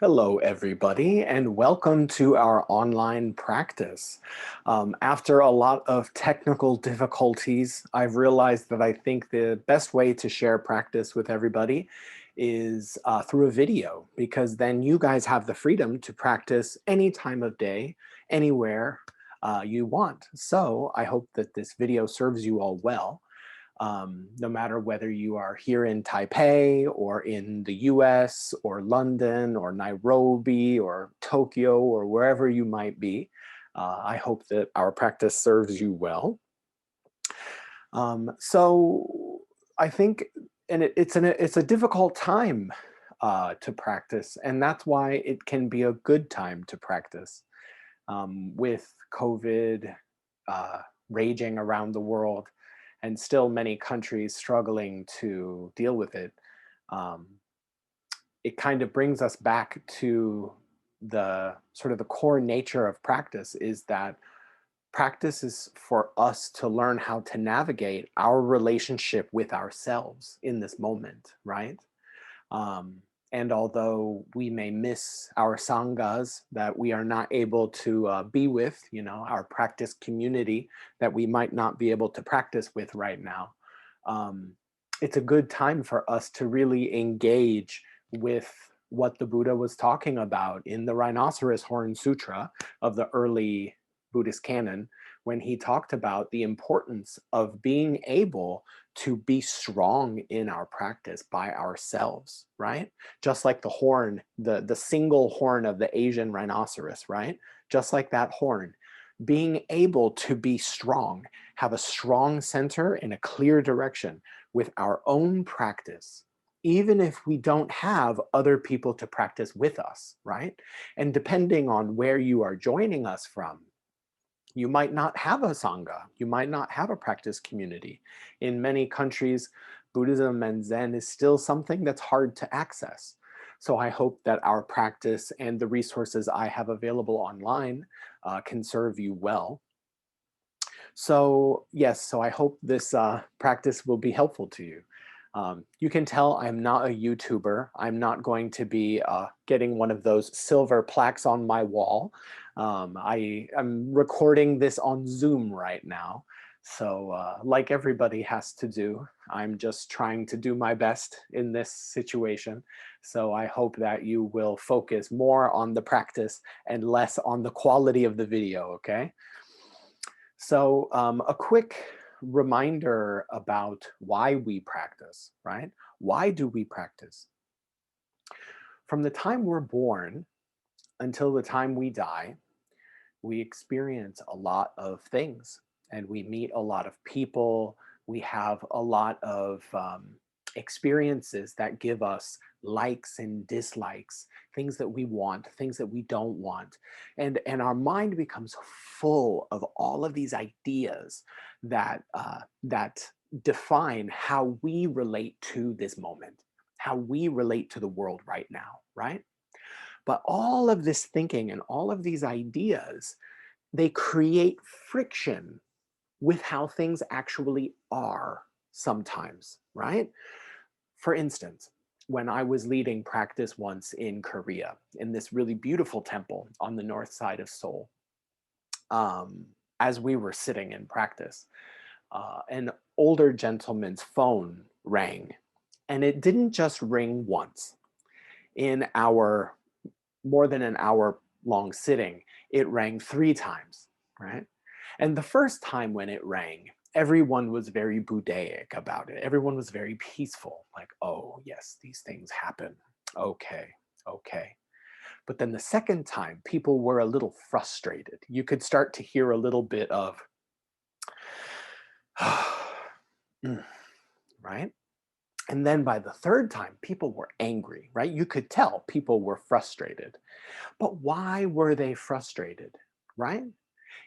Hello, everybody, and welcome to our online practice. After a lot of technical difficulties, I've realized that I think the best way to share practice with everybody is through a video, because then you guys have the freedom to practice any time of day, anywhere you want. So I hope that this video serves you all well. No matter whether you are here in Taipei or in the US or London or Nairobi or Tokyo or wherever you might be. I hope that our practice serves you well. So I think, and it's a difficult time to practice, and that's why it can be a good time to practice. With COVID raging around the world and still many countries struggling to deal with it, um, it kind of brings us back to the sort of the core nature of practice is that practice is for us to learn how to navigate our relationship with ourselves in this moment, right? Um, and although we may miss our sanghas that we are not able to be with, our practice community that we might not be able to practice with right now, um, it's a good time for us to really engage with what the Buddha was talking about in the Rhinoceros Horn Sutra of the early Buddhist canon, when he talked about the importance of being able to be strong in our practice by ourselves, right? Just like the horn, the single horn of the Asian rhinoceros, right? Just like that horn, being able to be strong, have a strong center in a clear direction with our own practice, even if we don't have other people to practice with us, right? And depending on where you are joining us from, you might not have a sangha, you might not have a practice community. In many countries, Buddhism and Zen is still something that's hard to access. So I hope that our practice and the resources I have available online can serve you well. So yes, so I hope this practice will be helppful to you. You can tell I'm not a YouTuber. I'm not going to be getting one of those silver plaques on my wall. I'm recording this on Zoom right now. So like everybody has to do, I'm just trying to do my best in this situation. So I hope that you will focus more on the practice and less on the quality of the video, okay? So a quick reminder about why we practice, right? Why do we practice? From the time we're born until the time we die, we experience a lot of things and we meet a lot of people. We have a lot of experiences that give us likes and dislikes, things that we want, things that we don't want. And our mind becomes full of all of these ideas that define how we relate to this moment, how we relate to the world right now, right? But all of this thinking and all of these ideas, they create friction with how things actually are sometimes, right? For instance, when I was leading practice once in Korea, in this really beautiful temple on the north side of Seoul, um, as we were sitting in practice, an older gentleman's phone rang. And it didn't just ring once. In our more than an hour long sitting, it rang 3 times, right? And the first time when it rang, everyone was very Buddhaic about it. Everyone was very peaceful, like, oh, yes, these things happen. Okay, okay. But then the second time, people were a little frustrated. You could start to hear a little bit of, right? And then by the third time, people were angry, right? You could tell people were frustrated. But why were they frustrated, right?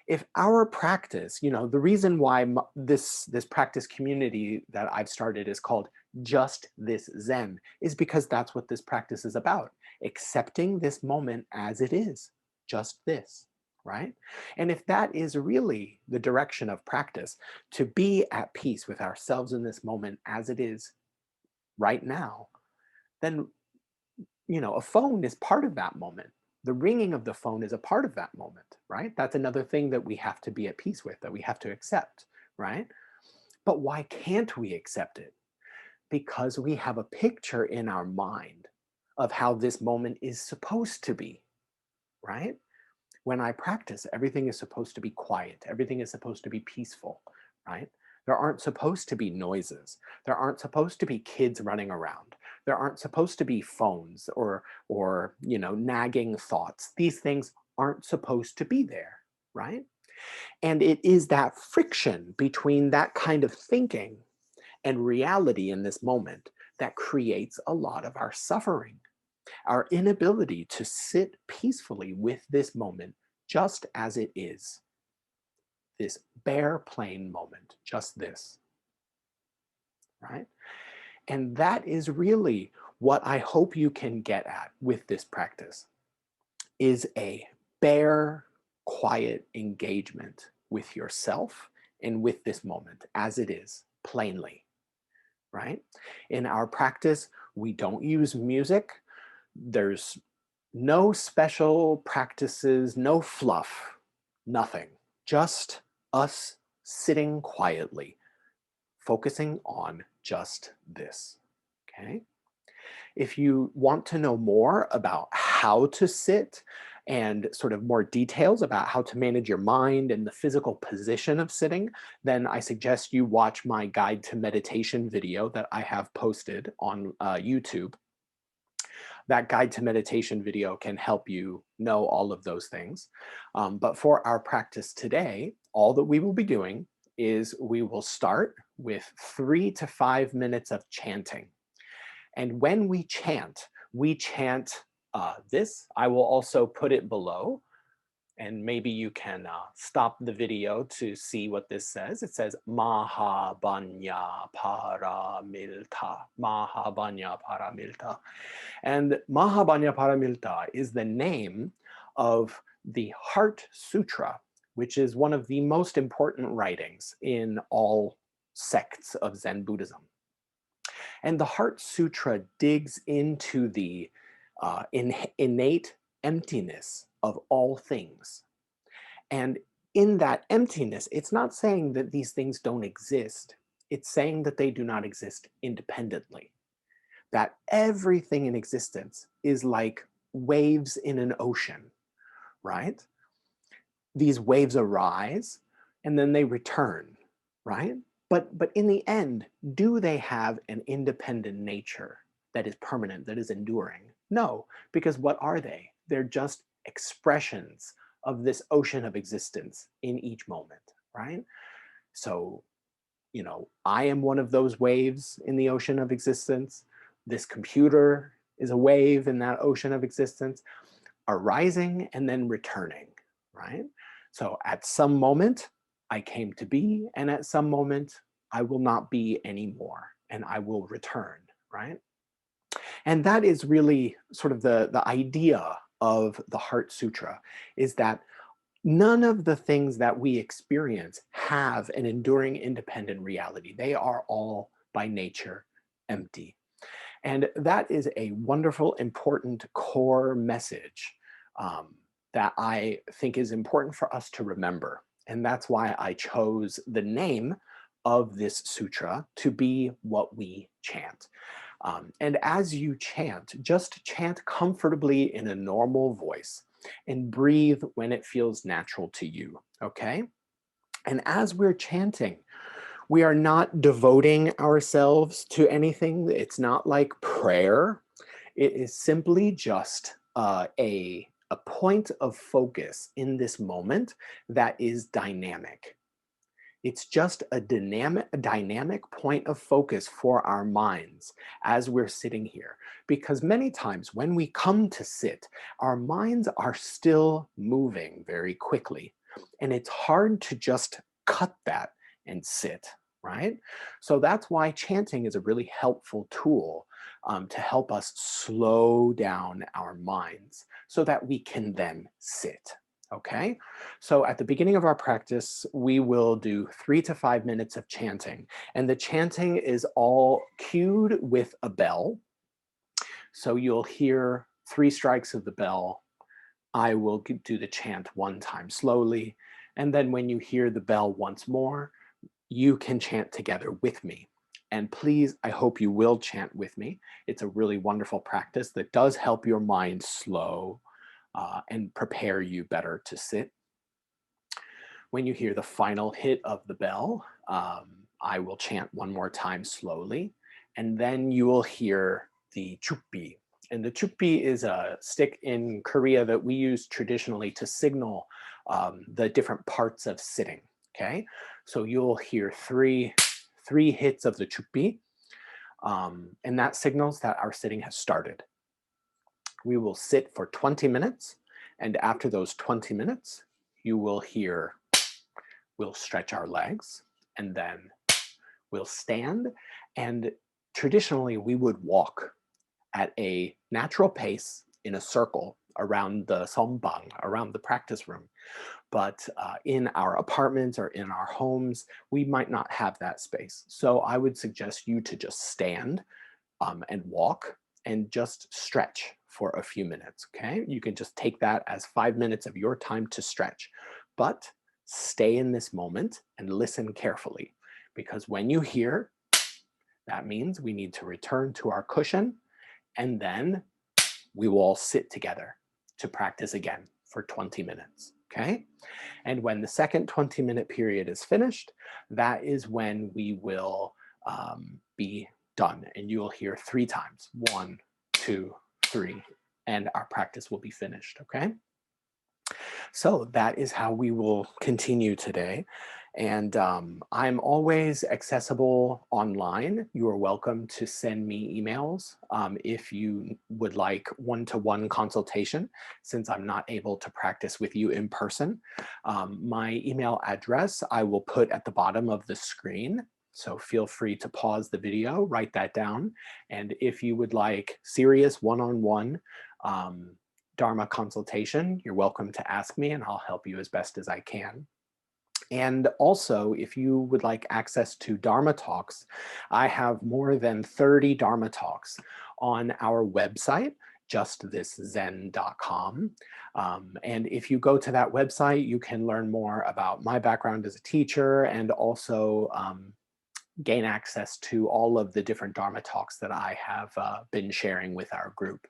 If our practice, the reason why this practice community that I've started is called Just This Zen is because that's what this practice is about. Accepting this moment as it is, just this, right? And if that is really the direction of practice, to be at peace with ourselves in this moment as it is right now, then a phone is part of that moment. The ringing of the phone is a part of that moment, right? That's another thing that we have to be at peace with, that we have to accept, right? But why can't we accept it? Because we have a picture in our mind of how this moment is supposed to be, right? When I practice, everything is supposed to be quiet. Everything is supposed to be peaceful, right? There aren't supposed to be noises. There aren't supposed to be kids running around. There aren't supposed to be phones or nagging thoughts. These things aren't supposed to be there, right? And it is that friction between that kind of thinking and reality in this moment that creates a lot of our suffering, our inability to sit peacefully with this moment just as it is, this bare plain moment, just this, right? And that is really what I hope you can get at with this practice, is a bare, quiet engagement with yourself and with this moment as it is, plainly, right? In our practice, we don't use music. There's no special practices, no fluff, nothing. Just us sitting quietly, focusing on just this, okay? If you want to know more about how to sit and sort of more details about how to manage your mind and the physical position of sitting, then I suggest you watch my guide to meditation video that I have posted on YouTube. That guide to meditation video can help you know all of those things. But for our practice today, all that we will be doing is we will start with 3 to 5 minutes of chanting. And when we chant this. I will also put it below, and maybe you can stop the video to see what this says. It says Mahabanya Paramilta. Mahabanya Paramilta. And Mahabanya Paramilta is the name of the Heart Sutra, which is one of the most important writings in all sects of Zen Buddhism. And the Heart Sutra digs into the innate emptiness of all things. And in that emptiness, it's not saying that these things don't exist. It's saying that they do not exist independently. That everything in existence is like waves in an ocean, right? These waves arise and then they return, right? But in the end, do they have an independent nature that is permanent, that is enduring? No, because what are they? They're just expressions of this ocean of existence in each moment, right? So, I am one of those waves in the ocean of existence. This computer is a wave in that ocean of existence, arising and then returning, right? So at some moment, I came to be, and at some moment, I will not be anymore, and I will return, right? And that is really sort of the idea of the Heart Sutra, is that none of the things that we experience have an enduring independent reality. They are all by nature empty. And that is a wonderful, important core message that I think is important for us to remember. And that's why I chose the name of this sutra to be what we chant. And as you chant, just chant comfortably in a normal voice and breathe when it feels natural to you, okay? And as we're chanting, we are not devoting ourselves to anything. It's not like prayer. It is simply just a point of focus in this moment that is dynamic. It's just a dynamic point of focus for our minds as we're sitting here. Because many times when we come to sit, our minds are still moving very quickly. And it's hard to just cut that and sit, right? So that's why chanting is a really helpful tool to help us slow down our minds so that we can then sit. Okay, so at the beginning of our practice, we will do 3 to 5 minutes of chanting, and the chanting is all cued with a bell. So you'll hear 3 strikes of the bell. I will do the chant 1 time slowly. And then when you hear the bell once more, you can chant together with me. And please, I hope you will chant with me. It's a really wonderful practice that does help your mind slow and prepare you better to sit. When you hear the final hit of the bell, I will chant 1 more time slowly, and then you will hear the chukpi. And the chukpi is a stick in Korea that we use traditionally to signal the different parts of sitting, okay? So you'll hear three hits of the chukpi, and that signals that our sitting has started. We will sit for 20 minutes, and after those 20 minutes, you will hear, we'll stretch our legs, and then we'll stand. And traditionally, we would walk at a natural pace in a circle around the songbang, around the practice room. But in our apartments or in our homes, we might not have that space. So I would suggest you to just stand and walk and just stretch for a few minutes, okay? You can just take that as 5 minutes of your time to stretch, but stay in this moment and listen carefully, because when you hear, that means we need to return to our cushion, and then we will all sit together to practice again for 20 minutes, okay? And when the second 20-minute period is finished, that is when we will be done, and you will hear 3 times, 1, 2, 3, and our practice will be finished, okay? So that is how we will continue today. And I'm always accessible online. You are welcome to send me emails if you would like one-to-one consultation, since I'm not able to practice with you in person. My email address I will put at the bottom of the screen. So feel free to pause the video, write that down. And if you would like serious one-on-one Dharma consultation, you're welcome to ask me and I'll help you as best as I can. And also, if you would like access to Dharma talks, I have more than 30 Dharma talks on our website, justthiszen.com. And if you go to that website, you can learn more about my background as a teacher and also gain access to all of the different Dharma talks that I have been sharing with our group.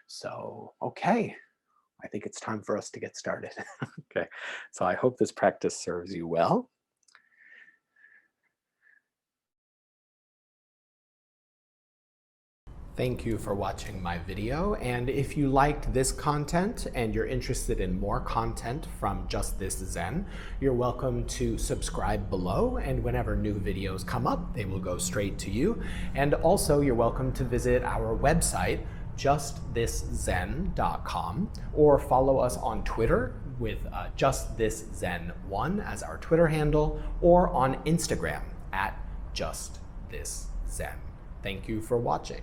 So, okay, I think it's time for us to get started. Okay, so I hope this practice serves you well. Thank you for watching my video, and if you liked this content and you're interested in more content from Just This Zen, you're welcome to subscribe below, and whenever new videos come up, they will go straight to you. And also, you're welcome to visit our website, justthiszen.com, or follow us on Twitter with justthiszen1 as our Twitter handle, or on Instagram at justthiszen. Thank you for watching.